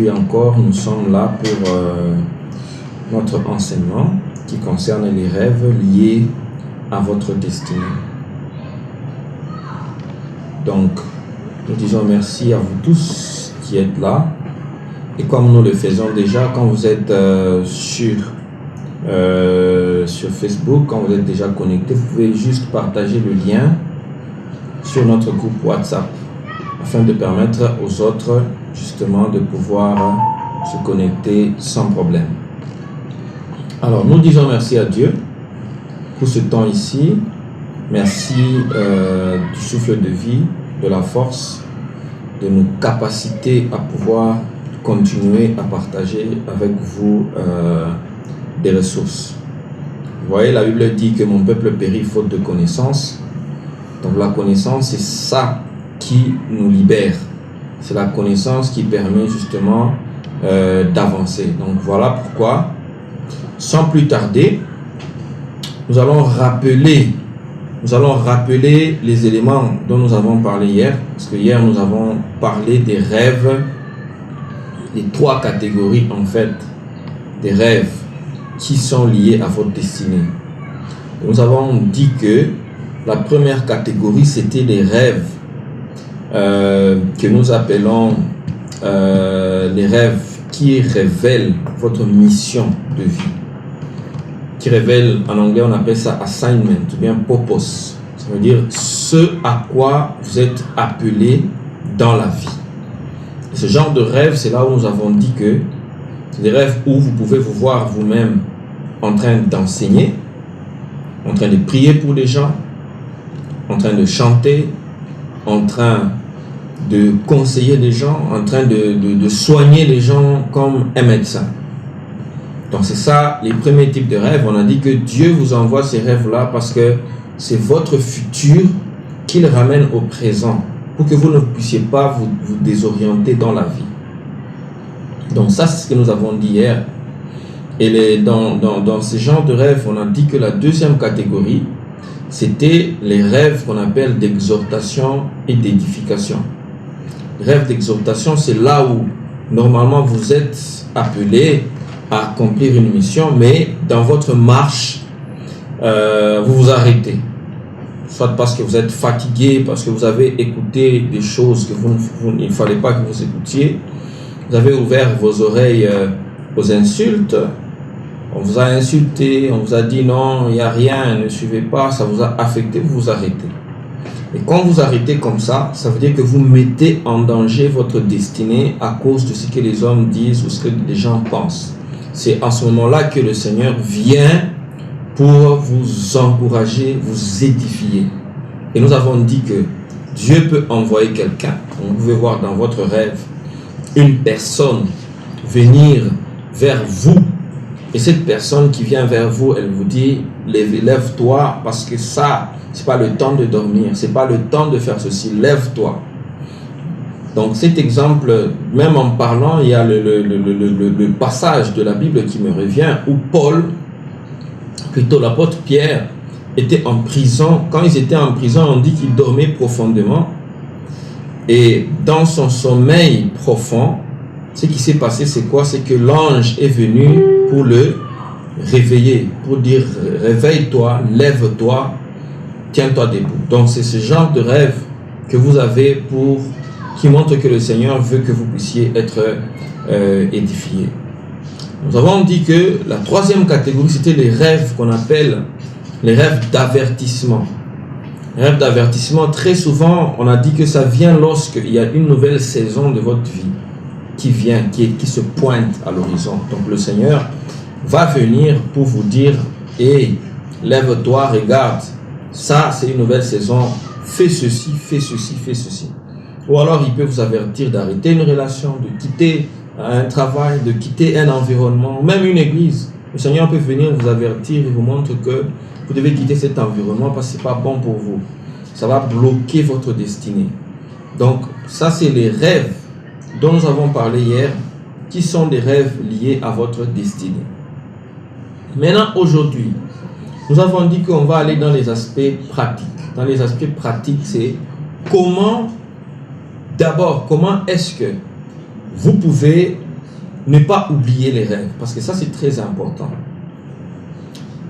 aujourd'hui encore, nous sommes là pour notre enseignement qui concerne les rêves liés à votre destinée. Donc, nous disons merci à vous tous qui êtes là. Et comme nous le faisons déjà, quand vous êtes sur Facebook, quand vous êtes déjà connecté, vous pouvez juste partager le lien sur notre groupe WhatsApp afin de permettre aux autres justement de pouvoir se connecter sans problème. Alors, nous disons merci à Dieu pour ce temps ici. Merci du souffle de vie, de la force, de nos capacités à pouvoir continuer à partager avec vous des ressources. Vous voyez, la Bible dit que mon peuple périt faute de connaissance. Donc la connaissance, c'est ça qui nous libère. C'est la connaissance qui permet justement d'avancer. Donc voilà pourquoi, sans plus tarder, nous allons rappeler les éléments dont nous avons parlé hier. Parce que hier, nous avons parlé des rêves, les trois catégories en fait, des rêves qui sont liés à votre destinée. Nous avons dit que la première catégorie, c'était les rêves que nous appelons les rêves qui révèlent votre mission de vie. Qui révèlent, en anglais on appelle ça assignment ou bien purpose. Ça veut dire ce à quoi vous êtes appelé dans la vie. Et ce genre de rêve, c'est là où nous avons dit que c'est des rêves où vous pouvez vous voir vous-même en train d'enseigner, en train de prier pour les gens, en train de chanter, en train de conseiller les gens, en train de soigner les gens comme un médecin. Donc c'est ça, les premiers types de rêves. On a dit que Dieu vous envoie ces rêves-là parce que c'est votre futur qu'il ramène au présent pour que vous ne puissiez pas vous désorienter dans la vie. Donc ça, c'est ce que nous avons dit hier. Et dans ce genre de rêves, on a dit que la deuxième catégorie, c'était les rêves qu'on appelle d'exhortation et d'édification. Rêve d'exhortation, c'est là où normalement vous êtes appelé à accomplir une mission, mais dans votre marche, vous vous arrêtez. Soit parce que vous êtes fatigué, parce que vous avez écouté des choses que il ne fallait pas que vous écoutiez. Vous avez ouvert vos oreilles aux insultes. On vous a insulté, on vous a dit non, il n'y a rien, ne suivez pas, ça vous a affecté, vous vous arrêtez. Et quand vous arrêtez comme ça, ça veut dire que vous mettez en danger votre destinée à cause de ce que les hommes disent ou ce que les gens pensent. C'est en ce moment-là que le Seigneur vient pour vous encourager, vous édifier. Et nous avons dit que Dieu peut envoyer quelqu'un. Vous pouvez voir dans votre rêve une personne venir vers vous. Et cette personne qui vient vers vous, elle vous dit, lève-toi parce que ça, c'est pas le temps de dormir, c'est pas le temps de faire ceci, lève-toi. Donc cet exemple, même en parlant, il y a le passage de la Bible qui me revient où Paul, plutôt l'apôtre Pierre, était en prison. Quand ils étaient en prison, on dit qu'il dormait profondément. Et dans son sommeil profond, ce qui s'est passé, c'est quoi? C'est que l'ange est venu pour le réveiller, pour dire réveille-toi, lève-toi, tiens-toi debout. Donc c'est ce genre de rêve que vous avez qui montre que le Seigneur veut que vous puissiez être édifié. Nous avons dit que la troisième catégorie, c'était les rêves qu'on appelle les rêves d'avertissement. Les rêves d'avertissement, très souvent, on a dit que ça vient lorsqu'il y a une nouvelle saison de votre vie qui vient, qui se pointe à l'horizon. Donc le Seigneur va venir pour vous dire hey, lève-toi, regarde, ça c'est une nouvelle saison, fais ceci, fais ceci, fais ceci. Ou alors il peut vous avertir d'arrêter une relation, de quitter un travail, de quitter un environnement, même une église. Le Seigneur peut venir vous avertir et vous montre que vous devez quitter cet environnement parce que ce n'est pas bon pour vous. Ça va bloquer votre destinée. Donc ça c'est les rêves dont nous avons parlé hier, qui sont des rêves liés à votre destinée. Maintenant, aujourd'hui, nous avons dit qu'on va aller dans les aspects pratiques. Dans les aspects pratiques, c'est comment est-ce que vous pouvez ne pas oublier les rêves, parce que ça c'est très important.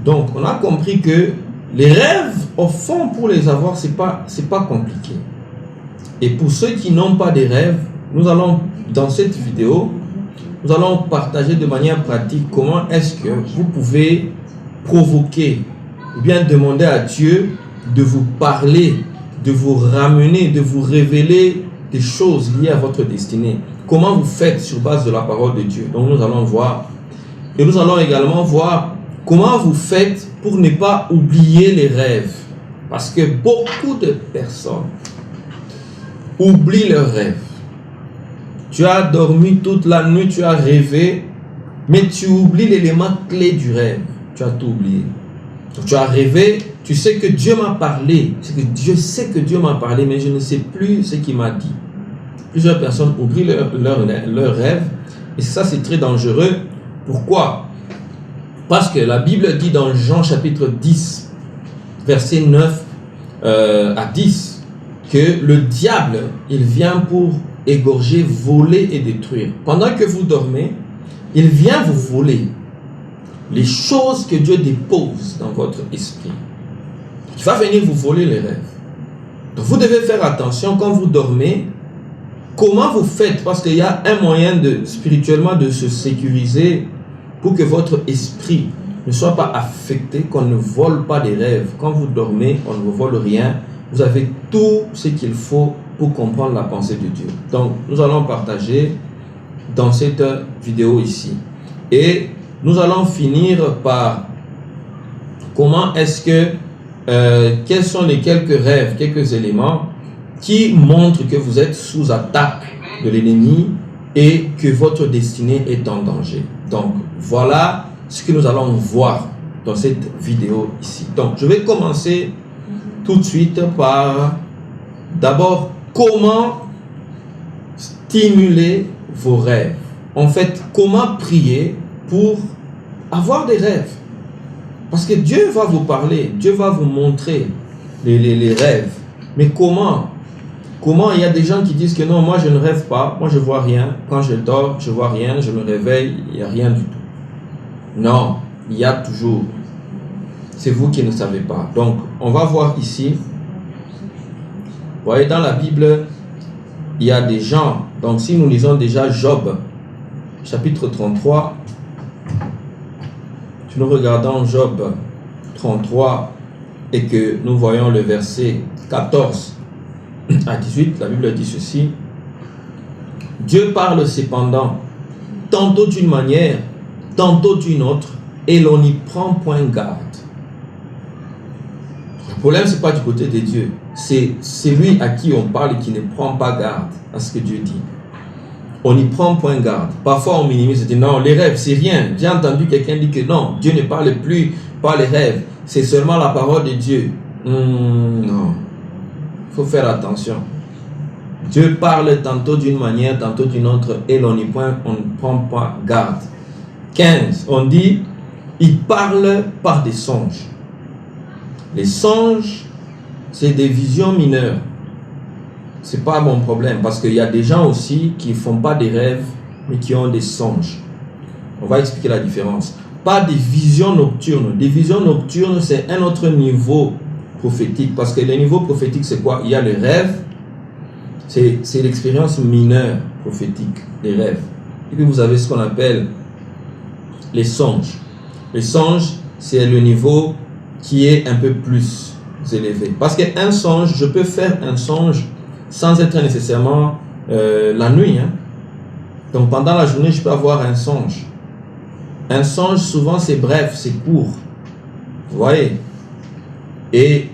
Donc on a compris que les rêves, au fond, pour les avoir, c'est pas compliqué. Et pour ceux qui n'ont pas de rêves, nous allons, dans cette vidéo, nous allons partager de manière pratique comment est-ce que vous pouvez provoquer ou bien demander à Dieu de vous parler, de vous ramener, de vous révéler des choses liées à votre destinée. Comment vous faites sur base de la parole de Dieu. Donc nous allons voir. Et nous allons également voir comment vous faites pour ne pas oublier les rêves. Parce que beaucoup de personnes oublient leurs rêves. Tu as dormi toute la nuit, tu as rêvé, mais tu oublies l'élément clé du rêve. Tu as tout oublié. Donc, tu as rêvé, tu sais que Dieu m'a parlé. Je sais que Dieu m'a parlé, mais je ne sais plus ce qu'il m'a dit. Plusieurs personnes oublient leurs rêves. Et ça, c'est très dangereux. Pourquoi? Parce que la Bible dit dans Jean chapitre 10, verset 9 à 10, que le diable, il vient pour égorger, voler et détruire. Pendant que vous dormez, il vient vous voler les choses que Dieu dépose dans votre esprit. Il va venir vous voler les rêves. Donc vous devez faire attention quand vous dormez. Comment vous faites? Parce qu'il y a un moyen spirituellement de se sécuriser pour que votre esprit ne soit pas affecté, qu'on ne vole pas des rêves. Quand vous dormez, on ne vous vole rien. Vous avez tout ce qu'il faut pour comprendre la pensée de Dieu. Donc, nous allons partager dans cette vidéo ici. Et nous allons finir par comment est-ce que, quels sont les quelques rêves, quelques éléments qui montrent que vous êtes sous attaque de l'ennemi et que votre destinée est en danger. Donc, voilà ce que nous allons voir dans cette vidéo ici. Donc, je vais commencer tout de suite par d'abord comment stimuler vos rêves. En fait, comment prier pour avoir des rêves. Parce que Dieu va vous parler, Dieu va vous montrer les rêves. Mais comment? Comment? Il y a des gens qui disent que non, moi je ne rêve pas, moi je vois rien. Quand je dors, je vois rien, je me réveille, il n'y a rien du tout. Non, il y a toujours. C'est vous qui ne savez pas. Donc, on va voir ici. Vous voyez, dans la Bible, il y a des gens. Donc, si nous lisons déjà Job, chapitre 33, si nous regardons Job 33 et que nous voyons le verset 14 à 18, la Bible dit ceci. Dieu parle cependant, tantôt d'une manière, tantôt d'une autre, et l'on n'y prend point garde. Le problème, ce n'est pas du côté de Dieu. C'est celui à qui on parle et qui ne prend pas garde à ce que Dieu dit. On n'y prend point garde. Parfois, on minimise, on dit non, les rêves, c'est rien. J'ai entendu quelqu'un dire que non, Dieu ne parle plus par les rêves. C'est seulement la parole de Dieu. Non. Il faut faire attention. Dieu parle tantôt d'une manière, tantôt d'une autre, et on ne prend pas garde. 15, on dit, il parle par des songes. Les songes, c'est des visions mineures. Ce n'est pas mon problème, parce qu'il y a des gens aussi qui ne font pas des rêves, mais qui ont des songes. On va expliquer la différence. Pas des visions nocturnes. Des visions nocturnes, c'est un autre niveau prophétique. Parce que le niveau prophétique, c'est quoi? Il y a le rêve, c'est l'expérience mineure prophétique, les rêves. Et puis vous avez ce qu'on appelle les songes. Les songes, c'est le niveau qui est un peu plus élevé. Parce qu'un songe, je peux faire un songe sans être nécessairement la nuit. Donc pendant la journée, je peux avoir un songe. Un songe, souvent, c'est bref, c'est court. Vous voyez? Et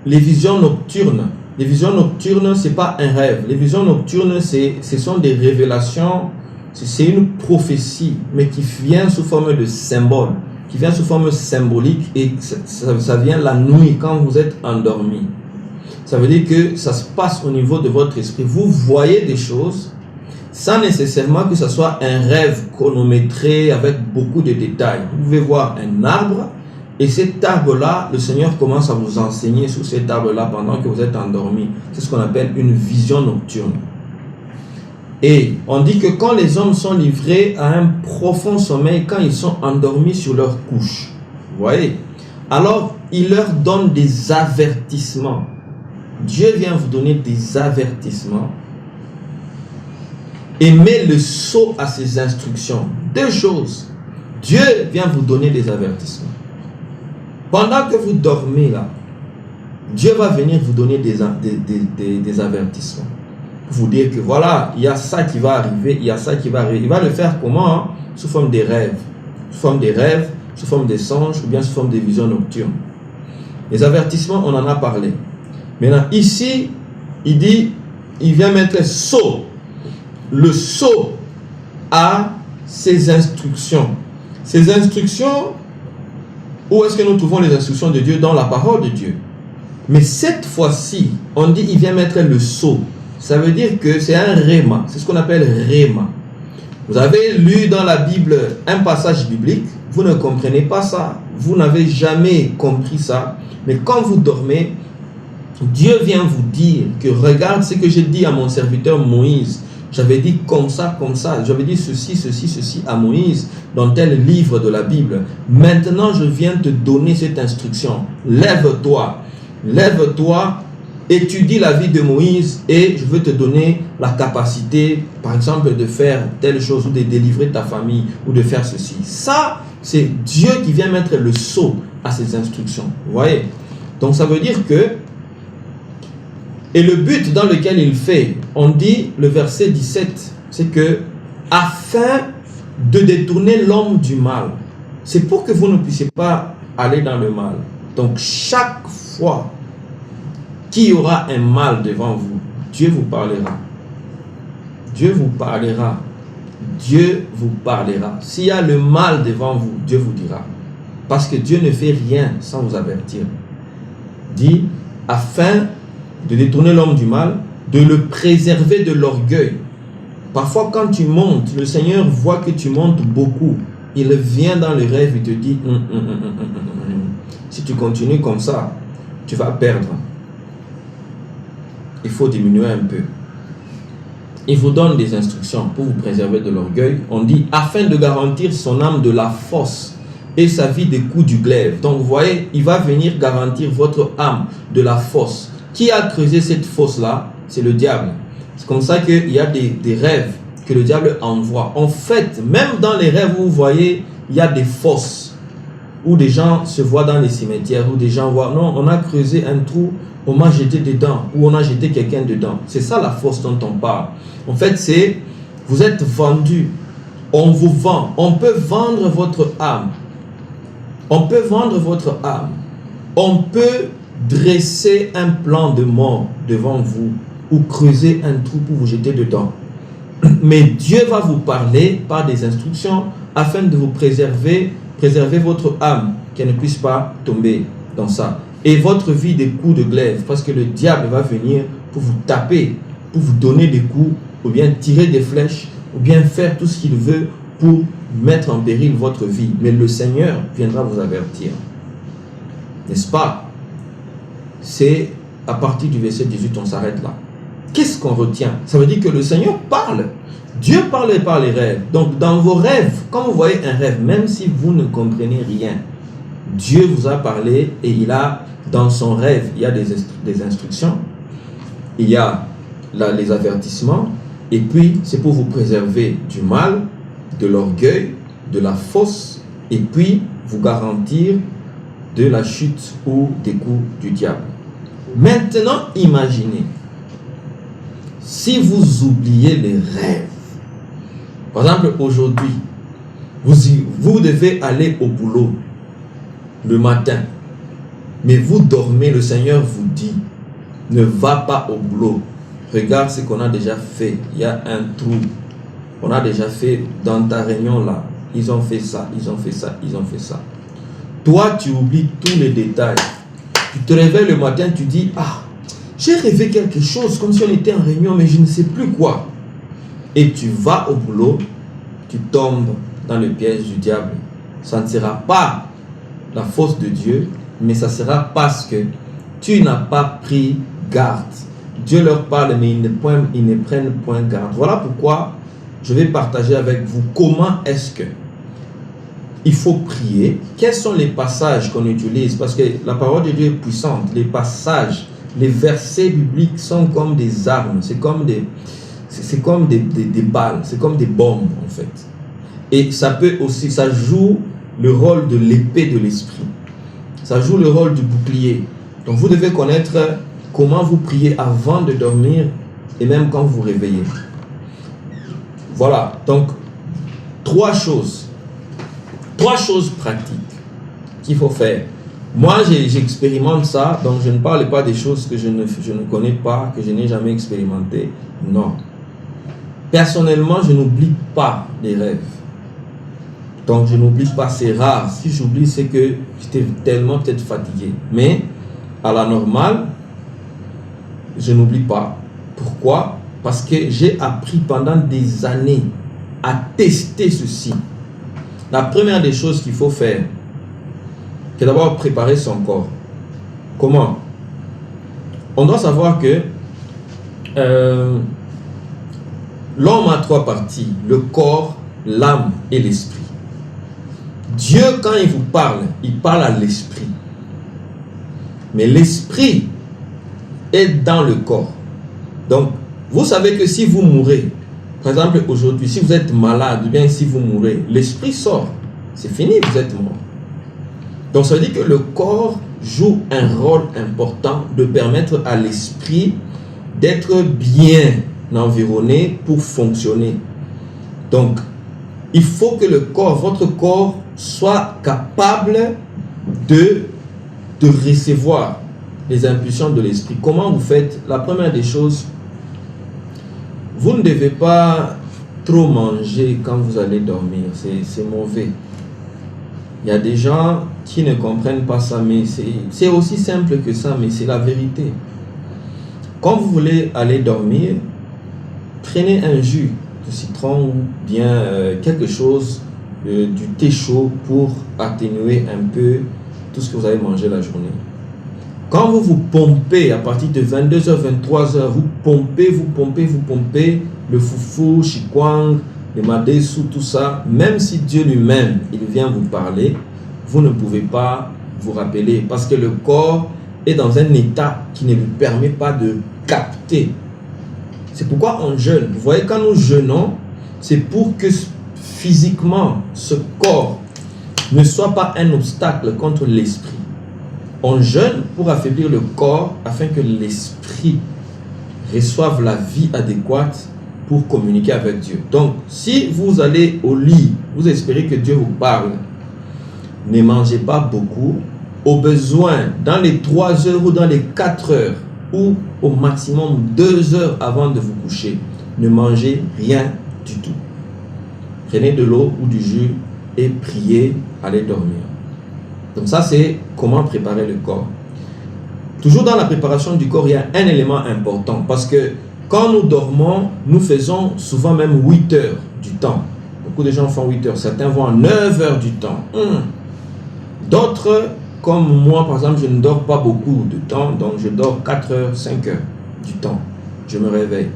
les visions nocturnes, ce n'est pas un rêve. Les visions nocturnes, ce sont des révélations, c'est une prophétie, mais qui vient sous forme de symbole, qui vient sous forme symbolique, et ça vient la nuit quand vous êtes endormi. Ça veut dire que ça se passe au niveau de votre esprit. Vous voyez des choses sans nécessairement que ce soit un rêve chronométré avec beaucoup de détails. Vous pouvez voir un arbre, et cet arbre-là, le Seigneur commence à vous enseigner sur cet arbre-là pendant que vous êtes endormi. C'est ce qu'on appelle une vision nocturne. Et on dit que quand les hommes sont livrés à un profond sommeil, quand ils sont endormis sur leur couche, vous voyez, alors il leur donne des avertissements. Dieu vient vous donner des avertissements et met le sceau à ses instructions. Deux choses. Dieu vient vous donner des avertissements. Pendant que vous dormez là, Dieu va venir vous donner des avertissements. Vous dire que voilà, il y a ça qui va arriver, il y a ça qui va arriver. Il va le faire comment, hein? Sous forme des rêves. Sous forme des rêves, sous forme des songes ou bien sous forme des visions nocturnes. Les avertissements, on en a parlé. Maintenant, ici, il dit, il vient mettre le sceau à ses instructions. Ces instructions, où est-ce que nous trouvons les instructions de Dieu? Dans la parole de Dieu. Mais cette fois-ci, on dit, il vient mettre le sceau. Ça veut dire que c'est un réma. C'est ce qu'on appelle réma. Vous avez lu dans la Bible un passage biblique, vous ne comprenez pas ça. Vous n'avez jamais compris ça. Mais quand vous dormez, Dieu vient vous dire que regarde ce que j'ai dit à mon serviteur Moïse. J'avais dit comme ça, comme ça. J'avais dit ceci, ceci, ceci à Moïse dans tel livre de la Bible. Maintenant, je viens te donner cette instruction. Lève-toi. Lève-toi. Étudie la vie de Moïse et je veux te donner la capacité, par exemple, de faire telle chose ou de délivrer ta famille ou de faire ceci. Ça, c'est Dieu qui vient mettre le sceau à ses instructions. Vous voyez? Donc, ça veut dire que, et le but dans lequel il fait, on dit, le verset 17, c'est que, afin de détourner l'homme du mal. C'est pour que vous ne puissiez pas aller dans le mal. Donc, chaque fois qu'il y aura un mal devant vous, Dieu vous parlera. Dieu vous parlera. Dieu vous parlera. S'il y a le mal devant vous, Dieu vous dira. Parce que Dieu ne fait rien sans vous avertir. Dit, afin de détourner l'homme du mal, de le préserver de l'orgueil. Parfois, quand tu montes, le Seigneur voit que tu montes beaucoup. Il vient dans le rêve et te dit, si tu continues comme ça, tu vas perdre. Il faut diminuer un peu. Il vous donne des instructions pour vous préserver de l'orgueil. On dit, afin de garantir son âme de la force et sa vie des coups du glaive. Donc, vous voyez, il va venir garantir votre âme de la fosse. Qui a creusé cette fosse-là? C'est le diable. C'est comme ça qu'il y a des rêves que le diable envoie. En fait, même dans les rêves, vous voyez, il y a des fosses où des gens se voient dans les cimetières, où des gens voient, non, on a creusé un trou, on m'a jeté dedans, ou on a jeté quelqu'un dedans. C'est ça la fosse dont on parle. En fait, c'est, vous êtes vendu, on vous vend, on peut vendre votre âme. On peut vendre votre âme. On peut dresser un plan de mort devant vous ou creuser un trou pour vous jeter dedans. Mais Dieu va vous parler par des instructions afin de vous préserver votre âme, qu'elle ne puisse pas tomber dans ça. Et votre vie des coups de glaive, parce que le diable va venir pour vous taper, pour vous donner des coups, ou bien tirer des flèches, ou bien faire tout ce qu'il veut pour mettre en péril votre vie. Mais le Seigneur viendra vous avertir. N'est-ce pas? C'est à partir du verset 18, on s'arrête là. Qu'est-ce qu'on retient? Ça veut dire que le Seigneur parle. Dieu parle par les rêves. Donc dans vos rêves, quand vous voyez un rêve, même si vous ne comprenez rien, Dieu vous a parlé et il a, dans son rêve, il y a des instructions, il y a les avertissements, et puis c'est pour vous préserver du mal, de l'orgueil, de la fosse, et puis vous garantir de la chute ou des coups du diable. Maintenant, imaginez, si vous oubliez les rêves, par exemple aujourd'hui, vous devez aller au boulot le matin, mais vous dormez, le Seigneur vous dit, ne va pas au boulot, regarde ce qu'on a déjà fait, il y a un trou, on a déjà fait dans ta réunion là, ils ont fait ça, ils ont fait ça, ils ont fait ça. Toi, tu oublies tous les détails. Tu te réveilles le matin, tu dis, ah, j'ai rêvé quelque chose, comme si on était en réunion, mais je ne sais plus quoi. Et tu vas au boulot, tu tombes dans le piège du diable. Ça ne sera pas la faute de Dieu, mais ça sera parce que tu n'as pas pris garde Dieu leur parle, mais ils ne prennent point garde. Voilà pourquoi je vais partager avec vous comment est-ce que il faut prier. Quels sont les passages qu'on utilise? Parce que la parole de Dieu est puissante. Les passages, les versets bibliques sont comme des armes. C'est comme des balles. C'est comme des bombes, en fait. Et ça peut aussi, ça joue le rôle de l'épée de l'esprit. Ça joue le rôle du bouclier. Donc vous devez connaître comment vous priez avant de dormir et même quand vous vous réveillez. Voilà, donc trois choses pratiques qu'il faut faire. Moi, j'expérimente ça, donc je ne parle pas des choses que je ne connais pas, que je n'ai jamais expérimenté. Non. Personnellement, je n'oublie pas les rêves. Donc, je n'oublie pas, c'est rare. Si j'oublie, c'est que j'étais tellement peut-être fatigué. Mais, à la normale, je n'oublie pas. Pourquoi? Parce que j'ai appris pendant des années à tester ceci. La première des choses qu'il faut faire, c'est d'abord préparer son corps. Comment? On doit savoir que l'homme a trois parties, le corps, l'âme et l'esprit. Dieu, quand il vous parle, il parle à l'esprit. Mais l'esprit est dans le corps. Donc, vous savez que si vous mourrez, par exemple aujourd'hui, si vous êtes malade ou bien si vous mourrez, l'esprit sort. C'est fini, vous êtes mort. Donc, ça veut dire que le corps joue un rôle important de permettre à l'esprit d'être bien environné pour fonctionner. Donc, il faut que le corps, votre corps, soit capable de recevoir les impulsions de l'esprit. Comment vous faites? La première des choses, vous ne devez pas trop manger quand vous allez dormir. C'est mauvais. Il y a des gens qui ne comprennent pas ça, mais c'est aussi simple que ça, mais c'est la vérité. Quand vous voulez aller dormir, prenez un jus de citron ou bien quelque chose, du thé chaud pour atténuer un peu tout ce que vous avez mangé la journée. Quand vous vous pompez à partir de 22h, 23h, vous pompez le foufou, chikwang, le madesu, tout ça, même si Dieu lui-même, il vient vous parler, vous ne pouvez pas vous rappeler parce que le corps est dans un état qui ne lui permet pas de capter. C'est pourquoi on jeûne. Vous voyez, quand nous jeûnons, c'est pour que physiquement, ce corps ne soit pas un obstacle contre l'esprit. On jeûne pour affaiblir le corps afin que l'esprit reçoive la vie adéquate pour communiquer avec Dieu. Donc, si vous allez au lit, vous espérez que Dieu vous parle, ne mangez pas beaucoup. Au besoin, dans les 3 heures ou dans les 4 heures, ou au maximum 2 heures avant de vous coucher, ne mangez rien du tout. Prenez de l'eau ou du jus et priez, allez dormir. Donc ça, c'est comment préparer le corps. Toujours dans la préparation du corps, il y a un élément important. Parce que quand nous dormons, nous faisons souvent même 8 heures du temps. Beaucoup de gens font 8 heures. Certains vont à 9 heures du temps. D'autres, comme moi, par exemple, je ne dors pas beaucoup de temps. Donc je dors 4 heures, 5 heures du temps. Je me réveille.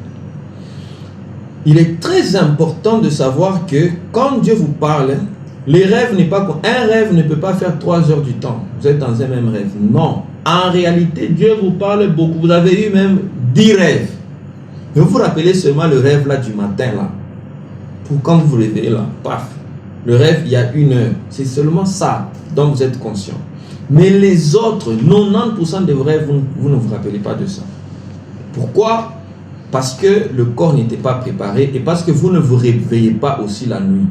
Il est très important de savoir que quand Dieu vous parle, les rêves n'est pas... Un rêve ne peut pas faire 3 heures du temps. Vous êtes dans un même rêve. Non. En réalité, Dieu vous parle beaucoup. Vous avez eu même 10 rêves. Mais vous vous rappelez seulement le rêve là du matin là. Pour quand vous vous réveillez là, paf. Le rêve, il y a 1 heure. C'est seulement ça dont vous êtes conscient. Mais les autres, 90% de vos rêves, vous ne vous rappelez pas de ça. Pourquoi? Parce que le corps n'était pas préparé et parce que vous ne vous réveillez pas aussi la nuit.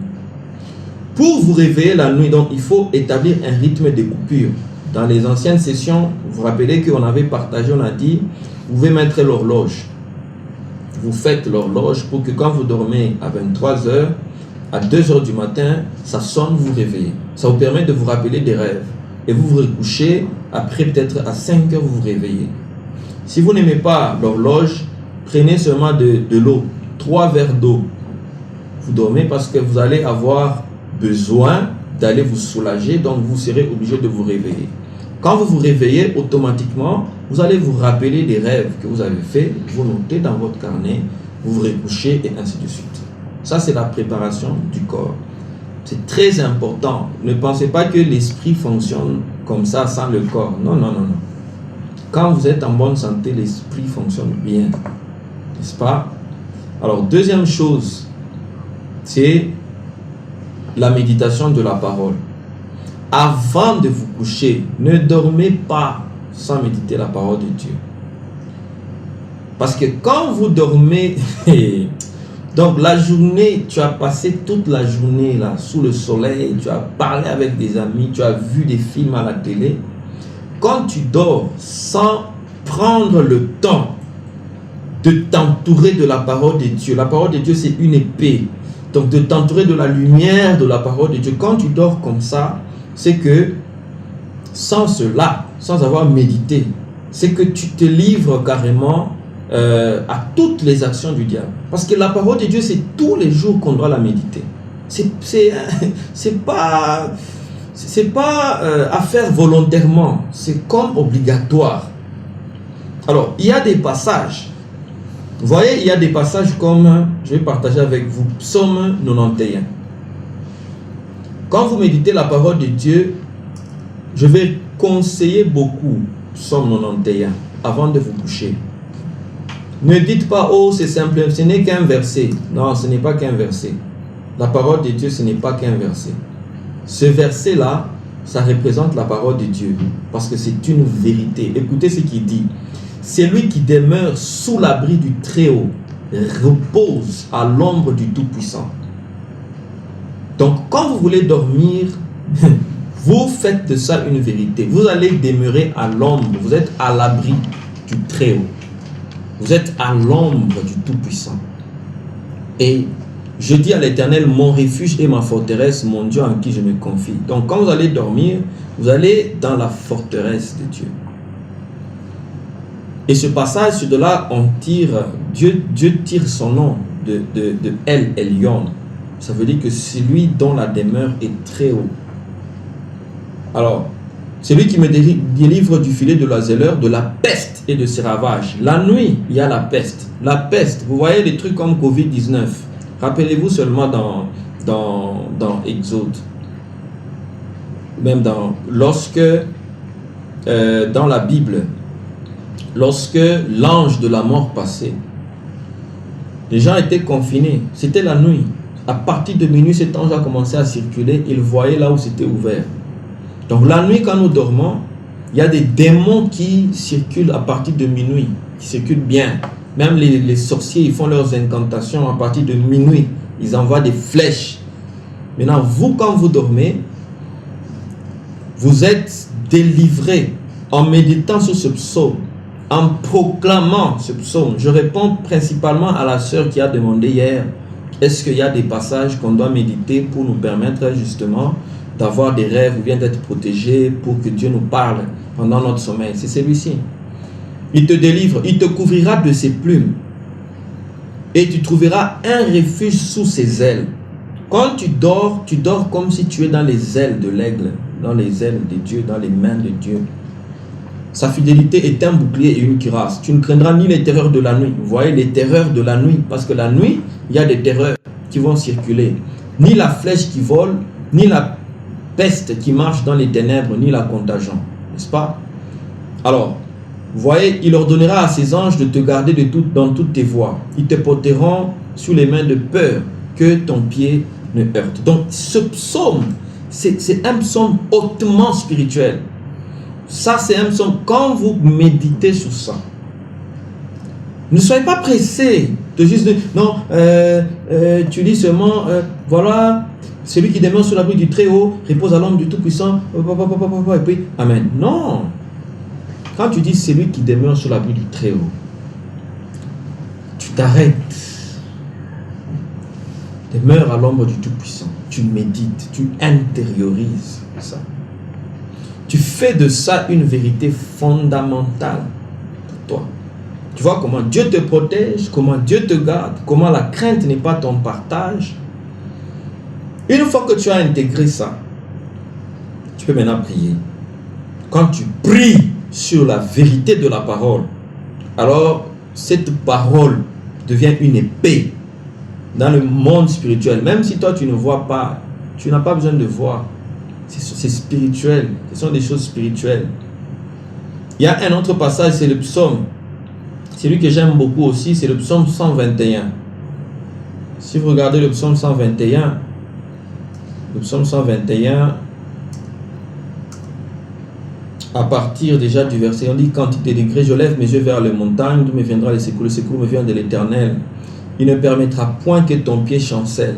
Pour vous réveiller la nuit, donc, il faut établir un rythme de coupure. Dans les anciennes sessions, vous vous rappelez qu'on avait partagé, on a dit, vous pouvez mettre l'horloge. Vous faites l'horloge pour que quand vous dormez à 23 heures, à 2 heures du matin, ça sonne, vous réveillez. Ça vous permet de vous rappeler des rêves. Et vous vous recouchez, après peut-être à 5 heures, vous vous réveillez. Si vous n'aimez pas l'horloge, prenez seulement de l'eau, 3 verres d'eau. Vous dormez parce que vous allez avoir besoin d'aller vous soulager, donc vous serez obligé de vous réveiller. Quand vous vous réveillez, automatiquement, vous allez vous rappeler des rêves que vous avez faits, vous notez dans votre carnet, vous vous recouchez et ainsi de suite. Ça, c'est la préparation du corps. C'est très important. Ne pensez pas que l'esprit fonctionne comme ça sans le corps. Non, non, non, non. Quand vous êtes en bonne santé, l'esprit fonctionne bien. N'est-ce pas? Alors, deuxième chose, c'est la méditation de la parole. Avant de vous coucher, ne dormez pas sans méditer la parole de Dieu. Parce que quand vous dormez, donc la journée, tu as passé toute la journée là, sous le soleil, tu as parlé avec des amis, tu as vu des films à la télé. Quand tu dors sans prendre le temps de t'entourer de la parole de Dieu, la parole de Dieu c'est une épée. Donc de t'entourer de la lumière de la parole de Dieu. Quand tu dors comme ça, c'est que sans cela, sans avoir médité, c'est que tu te livres carrément à toutes les actions du diable. Parce que la parole de Dieu, c'est tous les jours qu'on doit la méditer. C'est pas à faire volontairement, c'est comme obligatoire. Alors, il y a des passages. Vous voyez, il y a des passages comme, je vais partager avec vous, Psaume 91. Quand vous méditez la parole de Dieu, je vais conseiller beaucoup Psaume 91 avant de vous coucher. Ne dites pas, oh c'est simple, ce n'est qu'un verset. Non, ce n'est pas qu'un verset. La parole de Dieu, ce n'est pas qu'un verset. Ce verset-là, ça représente la parole de Dieu. Parce que c'est une vérité. Écoutez ce qu'il dit. Celui qui demeure sous l'abri du Très-Haut repose à l'ombre du Tout-Puissant. Donc, quand vous voulez dormir, vous faites de ça une vérité. Vous allez demeurer à l'ombre. Vous êtes à l'abri du Très-Haut. Vous êtes à l'ombre du Tout-Puissant. Et je dis à l'Éternel, mon refuge et ma forteresse, mon Dieu en qui je me confie. Donc, quand vous allez dormir, vous allez dans la forteresse de Dieu. Et ce passage, c'est de là, on tire, Dieu tire son nom de El Elyon. Ça veut dire que c'est lui dont la demeure est très haut. Alors, c'est lui qui me délivre du filet de l'oiseleur, de la peste et de ses ravages. La nuit, il y a la peste. La peste, vous voyez les trucs comme Covid-19. Rappelez-vous seulement dans Exode. Même lorsque, dans la Bible, lorsque l'ange de la mort passait, les gens étaient confinés. C'était la nuit. À partir de minuit, cet ange a commencé à circuler. Il voyait là où c'était ouvert. Donc la nuit, quand nous dormons, il y a des démons qui circulent à partir de minuit, qui circulent bien. Même les sorciers, ils font leurs incantations à partir de minuit. Ils envoient des flèches. Maintenant, vous, quand vous dormez, vous êtes délivrés en méditant sur ce psaume, en proclamant ce psaume. Je réponds principalement à la sœur qui a demandé hier, est-ce qu'il y a des passages qu'on doit méditer pour nous permettre justement d'avoir des rêves ou bien d'être protégés pour que Dieu nous parle pendant notre sommeil? C'est celui-ci. Il te délivre, il te couvrira de ses plumes et tu trouveras un refuge sous ses ailes. Quand tu dors comme si tu es dans les ailes de l'aigle, dans les ailes de Dieu, dans les mains de Dieu. Sa fidélité est un bouclier et une cuirasse. Tu ne craindras ni les terreurs de la nuit. Vous voyez les terreurs de la nuit, parce que la nuit, il y a des terreurs qui vont circuler. Ni la flèche qui vole, ni la peste qui marche dans les ténèbres, ni la contagion. N'est-ce pas? Alors, vous voyez, il ordonnera à ses anges de te garder dans toutes tes voies. Ils te porteront sous les mains de peur que ton pied ne heurte. Donc, ce psaume, c'est un psaume hautement spirituel. Ça, c'est un psaume. Quand vous méditez sur ça, ne soyez pas pressés de juste dire, non, tu dis seulement, voilà, celui qui demeure sous l'abri du Très-Haut repose à l'ombre du Tout-Puissant, et puis, Amen. Non. Quand tu dis celui qui demeure sous l'abri du Très-Haut, tu t'arrêtes. Demeure à l'ombre du Tout-Puissant. Tu médites, tu intériorises ça. Tu fais de ça une vérité fondamentale pour toi. Tu vois comment Dieu te protège, comment Dieu te garde, comment la crainte n'est pas ton partage. Une fois que tu as intégré ça, tu peux maintenant prier. Quand tu pries, sur la vérité de la parole, alors cette parole devient une épée dans le monde spirituel. Même si toi tu ne vois pas, tu n'as pas besoin de voir. C'est spirituel. Ce sont des choses spirituelles. Il y a un autre passage, c'est le psaume. Celui que j'aime beaucoup aussi, c'est le psaume 121. Si vous regardez le psaume 121, à partir déjà du verset, on dit: quantité de degrés, je lève mes yeux vers les montagnes, d'où me viendra le secours. Le secours me vient de l'Éternel. Il ne permettra point que ton pied chancelle.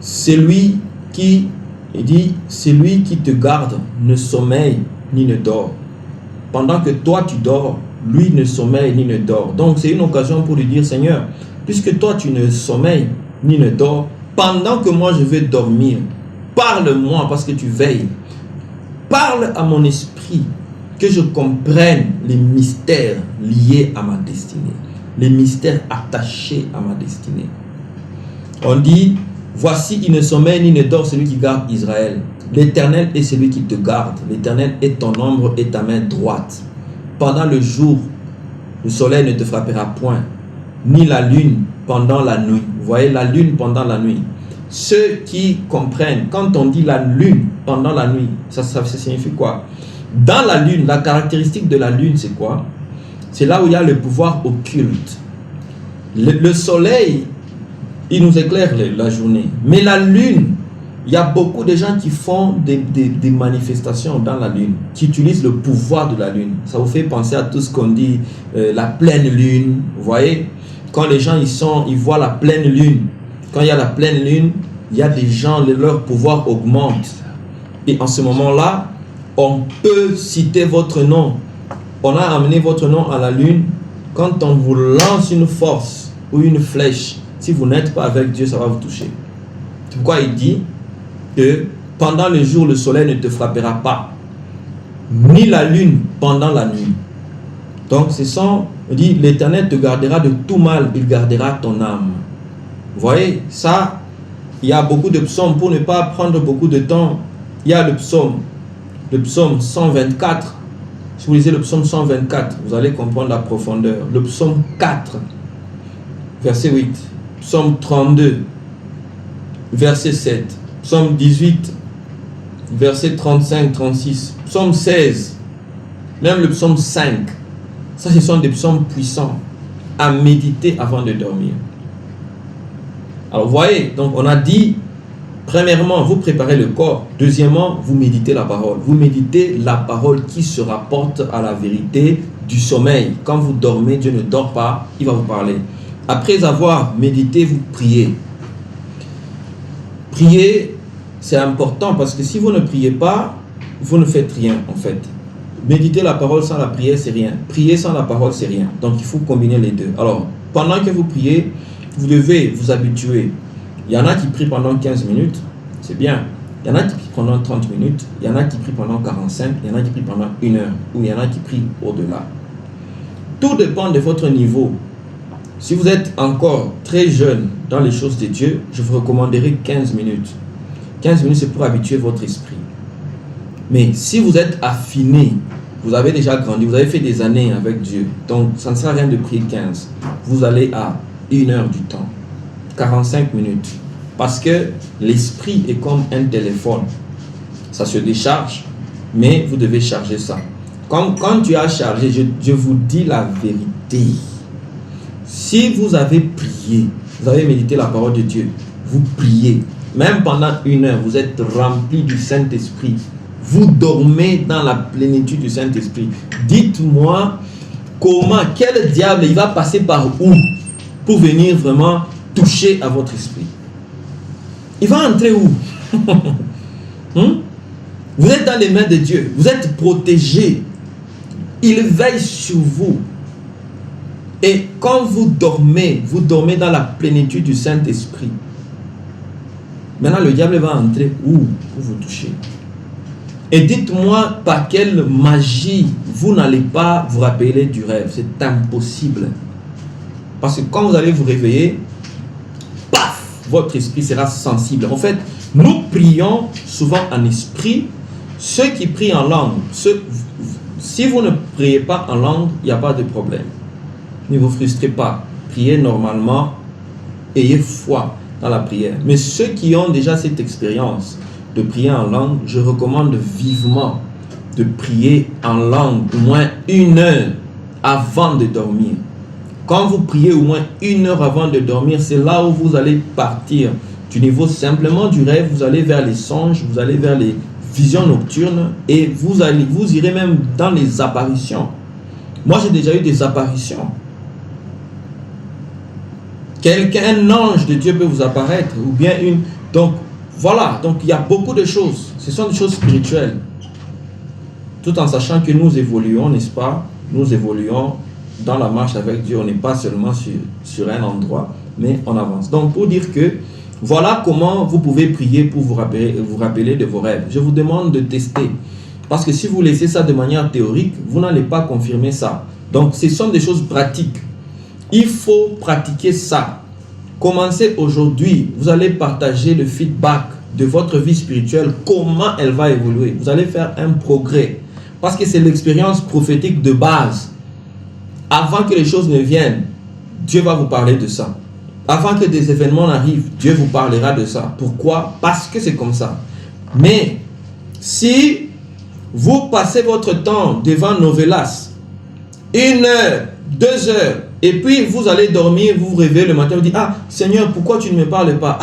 Celui qui te garde ne sommeille ni ne dort. Pendant que toi tu dors, lui ne sommeille ni ne dort. Donc c'est une occasion pour lui dire: Seigneur, puisque toi tu ne sommeilles ni ne dors, pendant que moi je vais dormir, parle-moi parce que tu veilles. Parle à mon esprit, que je comprenne les mystères liés à ma destinée, les mystères attachés à ma destinée. On dit: voici, il ne sommeille ni ne dort celui qui garde Israël. L'Éternel est celui qui te garde. L'Éternel est ton ombre et ta main droite. Pendant le jour, le soleil ne te frappera point, ni la lune pendant la nuit. Vous voyez, la lune pendant la nuit. Ceux qui comprennent, quand on dit la lune pendant la nuit, ça signifie quoi? Dans la lune, la caractéristique de la lune, c'est quoi? C'est là où il y a le pouvoir occulte. Le soleil, il nous éclaire la journée. Mais la lune, il y a beaucoup de gens qui font des manifestations dans la lune, qui utilisent le pouvoir de la lune. Ça vous fait penser à tout ce qu'on dit, la pleine lune. Vous voyez, quand les gens ils voient la pleine lune, quand il y a la pleine lune, il y a des gens, leur pouvoir augmente. Et en ce moment-là, on peut citer votre nom. On a amené votre nom à la lune. Quand on vous lance une force ou une flèche, si vous n'êtes pas avec Dieu, ça va vous toucher. C'est pourquoi il dit que pendant le jour, le soleil ne te frappera pas, ni la lune pendant la nuit. Donc, on dit: l'Éternel te gardera de tout mal, il gardera ton âme. Vous voyez, ça, il y a beaucoup de psaumes. Pour ne pas prendre beaucoup de temps, il y a le psaume 124. Si vous lisez le psaume 124, vous allez comprendre la profondeur. Le psaume 4, verset 8. Psaume 32, verset 7. Psaume 18, verset 35-36. Psaume 16, même le psaume 5. Ça, ce sont des psaumes puissants à méditer avant de dormir. Alors, vous voyez, donc on a dit, premièrement, vous préparez le corps. Deuxièmement, vous méditez la parole. Vous méditez la parole qui se rapporte à la vérité du sommeil. Quand vous dormez, Dieu ne dort pas, il va vous parler. Après avoir médité, vous priez. Prier, c'est important parce que si vous ne priez pas, vous ne faites rien en fait. Méditer la parole sans la prière, c'est rien. Prier sans la parole, c'est rien. Donc il faut combiner les deux. Alors, pendant que vous priez, vous devez vous habituer. Il y en a qui prient pendant 15 minutes, c'est bien. Il y en a qui prient pendant 30 minutes, il y en a qui prient pendant 45, il y en a qui prient pendant 1 heure, ou il y en a qui prient au-delà. Tout dépend de votre niveau. Si vous êtes encore très jeune dans les choses de Dieu, je vous recommanderais 15 minutes. 15 minutes, c'est pour habituer votre esprit. Mais si vous êtes affiné, vous avez déjà grandi, vous avez fait des années avec Dieu, donc ça ne sert à rien de prier 15. Vous allez à 1 heure du temps, 45 minutes. Parce que l'esprit est comme un téléphone. Ça se décharge, mais vous devez charger ça. Quand tu as chargé, je vous dis la vérité. Si vous avez prié, vous avez médité la parole de Dieu, vous priez, même pendant 1 heure, vous êtes rempli du Saint-Esprit. Vous dormez dans la plénitude du Saint-Esprit. Dites-moi comment, quel diable il va passer par où pour venir vraiment toucher à votre esprit? Il va entrer où? Vous êtes dans les mains de Dieu. Vous êtes protégé. Il veille sur vous. Et quand vous dormez dans la plénitude du Saint-Esprit. Maintenant, le diable va entrer où pour vous toucher? Et dites-moi par quelle magie vous n'allez pas vous rappeler du rêve. C'est impossible. Parce que quand vous allez vous réveiller, paf, votre esprit sera sensible. En fait, nous prions souvent en esprit. Ceux qui prient en langue, si vous ne priez pas en langue, il n'y a pas de problème. Ne vous frustrez pas. Priez normalement. Ayez foi dans la prière. Mais ceux qui ont déjà cette expérience de prier en langue, je recommande vivement de prier en langue au moins 1 heure avant de dormir. Quand vous priez au moins 1 heure avant de dormir, c'est là où vous allez partir du niveau simplement du rêve, vous allez vers les songes, vous allez vers les visions nocturnes et vous irez même dans les apparitions. Moi, j'ai déjà eu des apparitions. Un ange de Dieu peut vous apparaître, ou bien une... Donc, voilà. Donc, il y a beaucoup de choses. Ce sont des choses spirituelles. Tout en sachant que nous évoluons, n'est-ce pas? Nous évoluons dans la marche avec Dieu. On n'est pas seulement sur un endroit, mais on avance. Donc, pour dire que, voilà comment vous pouvez prier pour vous rappeler de vos rêves. Je vous demande de tester. Parce que si vous laissez ça de manière théorique, vous n'allez pas confirmer ça. Donc, ce sont des choses pratiques. Il faut pratiquer ça. Commencez aujourd'hui. Vous allez partager le feedback de votre vie spirituelle, comment elle va évoluer. Vous allez faire un progrès. Parce que c'est l'expérience prophétique de base. Avant que les choses ne viennent, Dieu va vous parler de ça. Avant que des événements n'arrivent, Dieu vous parlera de ça. Pourquoi? Parce que c'est comme ça. Mais si vous passez votre temps devant Novelas, 1 heure, 2 heures, et puis vous allez dormir, vous vous réveillez le matin, vous dites, ah Seigneur, pourquoi tu ne me parles pas?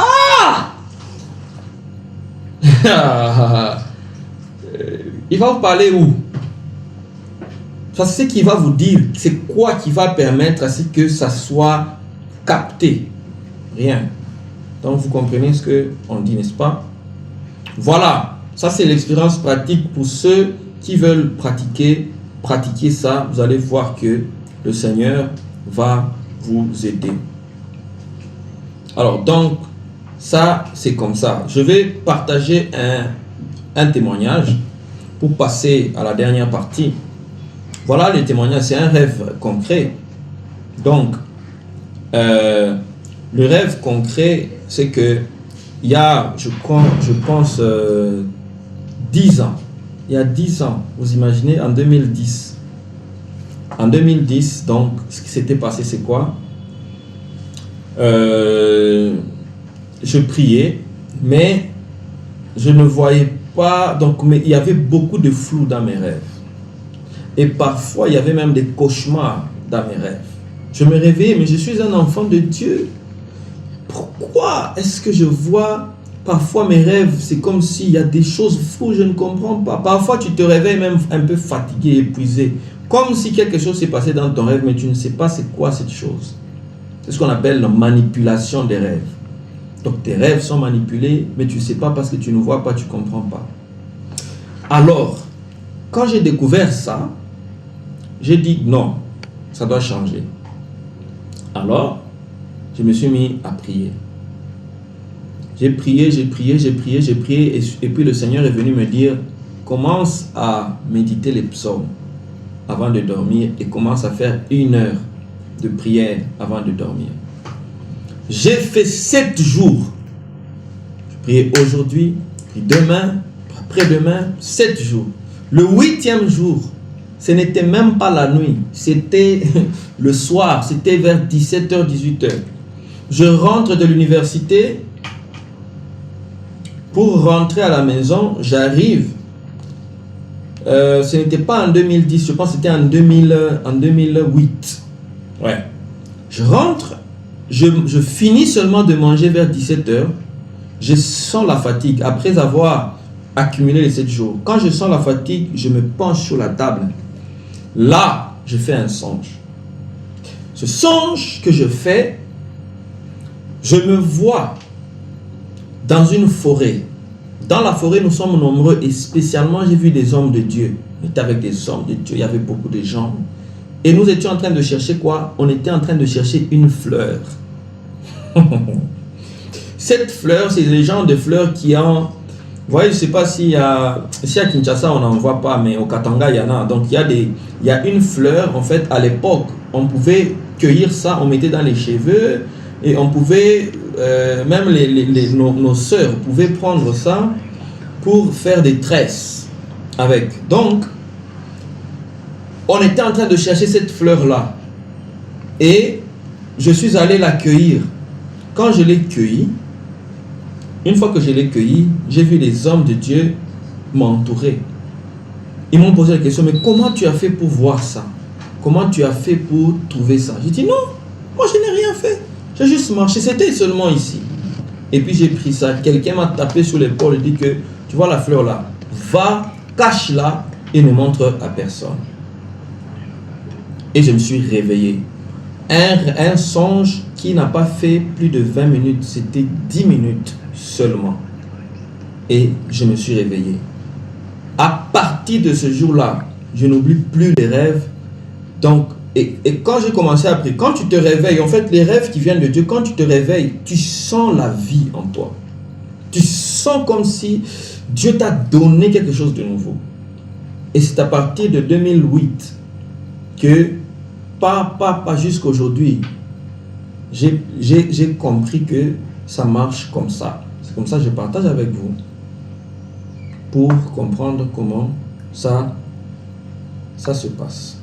Il va vous parler où? C'est ce qu'il va vous dire. C'est quoi qui va permettre à ce que ça soit capté? Rien. Donc vous comprenez ce qu'on dit, n'est-ce pas? Voilà. Ça c'est l'expérience pratique pour ceux qui veulent pratiquer ça. Vous allez voir que le Seigneur va vous aider. Alors donc, ça c'est comme ça. Je vais partager un témoignage pour passer à la dernière partie. Voilà le témoignage, c'est un rêve concret. Donc, le rêve concret, c'est que il y a, je pense, 10 ans. Il y a 10 ans, vous imaginez, en 2010. En 2010, donc, ce qui s'était passé, c'est quoi? Je priais, mais je ne voyais pas, donc, mais il y avait beaucoup de flou dans mes rêves. Et parfois, il y avait même des cauchemars dans mes rêves. Je me réveillais, mais je suis un enfant de Dieu. Pourquoi est-ce que je vois parfois mes rêves? C'est comme s'il y a des choses floues, je ne comprends pas. Parfois, tu te réveilles même un peu fatigué, épuisé. Comme si quelque chose s'est passé dans ton rêve, mais tu ne sais pas c'est quoi cette chose. C'est ce qu'on appelle la manipulation des rêves. Donc, tes rêves sont manipulés, mais tu ne sais pas parce que tu ne vois pas, tu ne comprends pas. Alors, quand j'ai découvert ça, j'ai dit non, ça doit changer. Alors, je me suis mis à prier. J'ai prié, et puis le Seigneur est venu me dire, commence à méditer les psaumes avant de dormir et commence à faire 1 heure de prière avant de dormir. J'ai fait 7 jours. Je priais aujourd'hui, puis demain, après-demain, 7 jours. Le 8e jour, ce n'était même pas la nuit, c'était le soir, c'était vers 17h, 18h. Je rentre de l'université. Pour rentrer à la maison, j'arrive. Ce n'était pas en 2010, je pense que c'était en 2008. Ouais. Je rentre, je finis seulement de manger vers 17h. Je sens la fatigue après avoir accumulé les 7 jours. Quand je sens la fatigue, je me penche sur la table. Là, je fais un songe. Ce songe que je fais, je me vois dans une forêt. Dans la forêt, nous sommes nombreux et spécialement, j'ai vu des hommes de Dieu. On était avec des hommes de Dieu, il y avait beaucoup de gens. Et nous étions en train de chercher quoi? On était en train de chercher une fleur. Cette fleur, c'est les genres de fleurs qui ont... Vous voyez, je ne sais pas si à Kinshasa, on n'en voit pas, mais au Katanga, il y en a. Donc, il y a une fleur, en fait, à l'époque, on pouvait cueillir ça, on mettait dans les cheveux, et on pouvait, même nos sœurs pouvaient prendre ça pour faire des tresses avec. Donc, on était en train de chercher cette fleur-là. Et je suis allé la cueillir. Quand je l'ai cueillie, une fois que je l'ai cueillie, j'ai vu les hommes de Dieu m'entourer. Ils m'ont posé la question, mais comment tu as fait pour voir ça? Comment tu as fait pour trouver ça? J'ai dit non, moi je n'ai rien fait. J'ai juste marché, c'était seulement ici. Et puis j'ai pris ça. Quelqu'un m'a tapé sur l'épaule et dit que, tu vois la fleur là, va, cache-la et ne montre à personne. Et je me suis réveillé. Un songe qui n'a pas fait plus de 20 minutes, c'était 10 minutes seulement. Et je me suis réveillé. À partir de ce jour-là, je n'oublie plus les rêves. Donc, et quand j'ai commencé à prier, quand tu te réveilles, en fait, les rêves qui viennent de Dieu, quand tu te réveilles, tu sens la vie en toi. Tu sens comme si Dieu t'a donné quelque chose de nouveau. Et c'est à partir de 2008 que, pas jusqu'à aujourd'hui, j'ai compris que ça marche comme ça. C'est comme ça que je partage avec vous. Pour comprendre comment ça se passe.